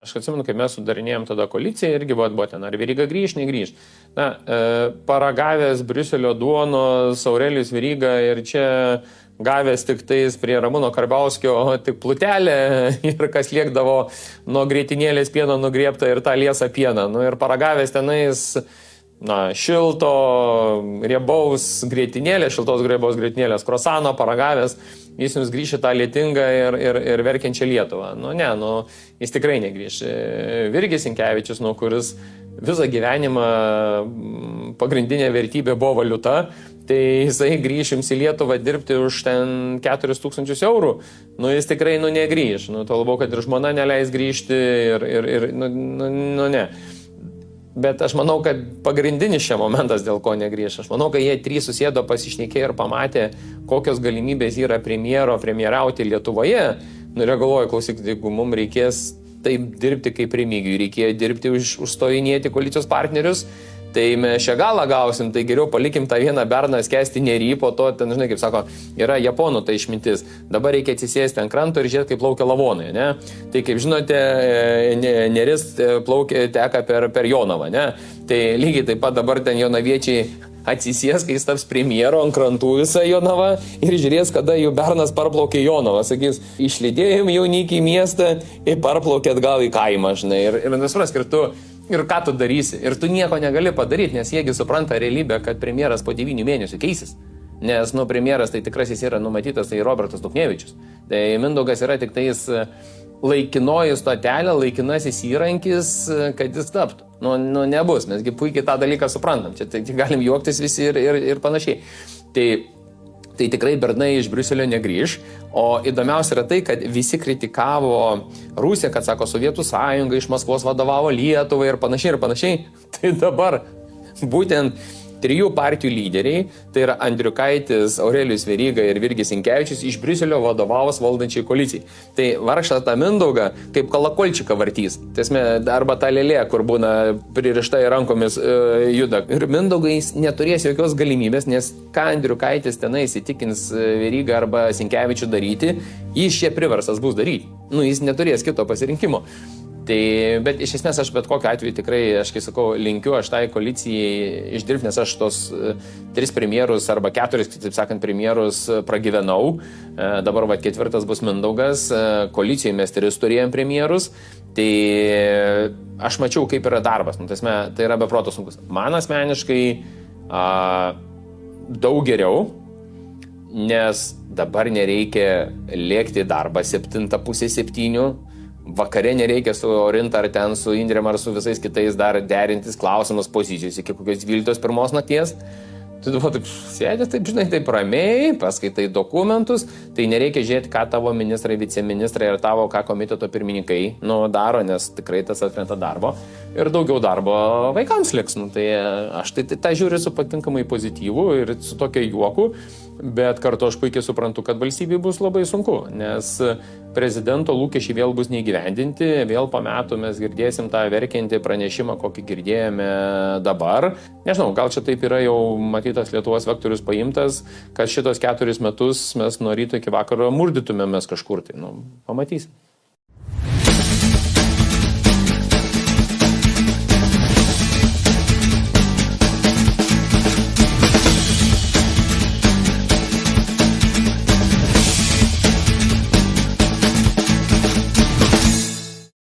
Aš atsimenu, kai mes sudarinėjom tada koaliciją, irgi buvo ten, ar Veryga grįž, negrįž. Na, paragavęs Briuselio duonos Aurelijus Veryga ir čia gavęs tik tais prie Ramūno Karbauskio tik plutelę ir kas liekdavo nuo grietinėlės pieno nugriebta ir tą liesą pieną. Nu, ir paragavęs tenais šilto riebaus grietinėlės, šiltos riebaus grietinėlės krosano paragavęs, jis jums grįš į tą lietingą ir verkiančią Lietuvą. Jis tikrai negrįš. Virgis Sinkevičius, kuris visą gyvenimą pagrindinė vertybė buvo valiuta, tai jisai grįš jums į Lietuvą dirbti už ten 4000 eurų. Jis tikrai negrįš. Tuo labiau, kad ir žmona neleis grįžti ne. Bet aš manau, kad pagrindinis čia momentas, dėl ko negrįž. Aš manau, kad jie trys susėdo, pasišnekėjo ir pamatė, kokios galimybės yra premjerauti Lietuvoje. Ir galvoju, klausyk, jeigu mums reikės taip dirbti kaip Remigijui, reikėjo dirbti užstojinėti koalicijos partnerius, tai mes šią galą gausim, tai geriau palikim tą vieną berną skęsti nery, po to, ten, žinai, kaip sako, yra japonų tai išmintis. Dabar reikia atsisėsti ant kranto ir žiūrėti, kaip plaukia lavonai, ne? Tai, kaip žinote, neris teka per Jonavą, ne? Tai lygiai taip pat dabar ten jonaviečiai atsisės, kai jis taps premjero ant krantų visą Jonavą ir žiūrės, kada jų bernas parplaukė Jonavą. Sakys, išlydėjom jaunikį į miestą ir parplaukė atgal į kaimą, žinai. Ir nesupras, ir ką tu darysi. Ir tu nieko negali padaryti, nes jiegi supranta realybę, kad premjeras po 9 mėnesių keisis. Nes, premjeras tai tikrasis yra numatytas, tai Robertas Duchnevičius. Tai Mindaugas yra tik tais laikinoji stotelė, laikinasis įrankis, kad jis taptų. Nebus, mesgi puikiai tą dalyką suprantam. Čia tai galim juoktis visi ir panašiai. Tai tikrai bernai iš Briuselio negrįž, o įdomiausia yra tai, kad visi kritikavo Rusiją, kad sako, Sovietų sąjunga iš Maskvos vadovavo Lietuvai ir panašiai. Tai dabar būtent 3 partijų lyderiai, tai yra Andriukaitis, Aurelijus Veryga ir Virgis Sinkevičius iš Briuselio vadovavos valdančiai koalicijai. Tai vargšą tą Mindaugą kaip kalakolčiką vartys. Tiesme, arba tą lėlė, kur būna pririšta į rankomis juda. Ir Mindaugai neturės jokios galimybės, nes ką Andriukaitis tenai įsitikins Verygą arba Sinkevičių daryti, jis čia priversas bus daryti. Jis neturės kito pasirinkimo. Bet iš esmės aš bet kokiu atveju tikrai, aš kai sakau, linkiu aš tai koalicijai išdirbti, nes aš tos 3 premjerus arba 4, taip sakant, premjerus pragyvenau. Dabar 4 bus Mindaugas, koalicijoje mes 3 turėjom premjerus. Tai aš mačiau, kaip yra darbas. Tai yra beproto sunkus. Man asmeniškai daug geriau, nes dabar nereikia lėkti į darbą 7:30. Vakare nereikia su Orinta ar ten su Indrėm ar su visais kitais dar derintis klausimus pozicijos iki kokios 12:01 nakties. Tu dabar taip sėdė, taip žinai, taip ramiai, paskaitai dokumentus, tai nereikia žiūrėti, ką tavo ministrai, viceministrai ir tavo, ką komiteto pirmininkai daro, nes tikrai tas atkrenta darbo ir daugiau darbo vaikams liks. Tai aš tai žiūriu su patinkamai pozityvu ir su tokia juoku, bet kartu aš puikiai suprantu, kad valstybei bus labai sunku, nes prezidento lūkesčiai vėl bus neįgyvendinti, vėl po metų mes girdėsim tą verkiantį pranešimą, kokį girdėjome dabar. Nežinau, gal čia taip yra jau matytas Lietuvos vektorius paimtas, kad šitos 4 metus mes nuo ryto iki vakaro murdytumėmės kažkur tai. Pamatysim.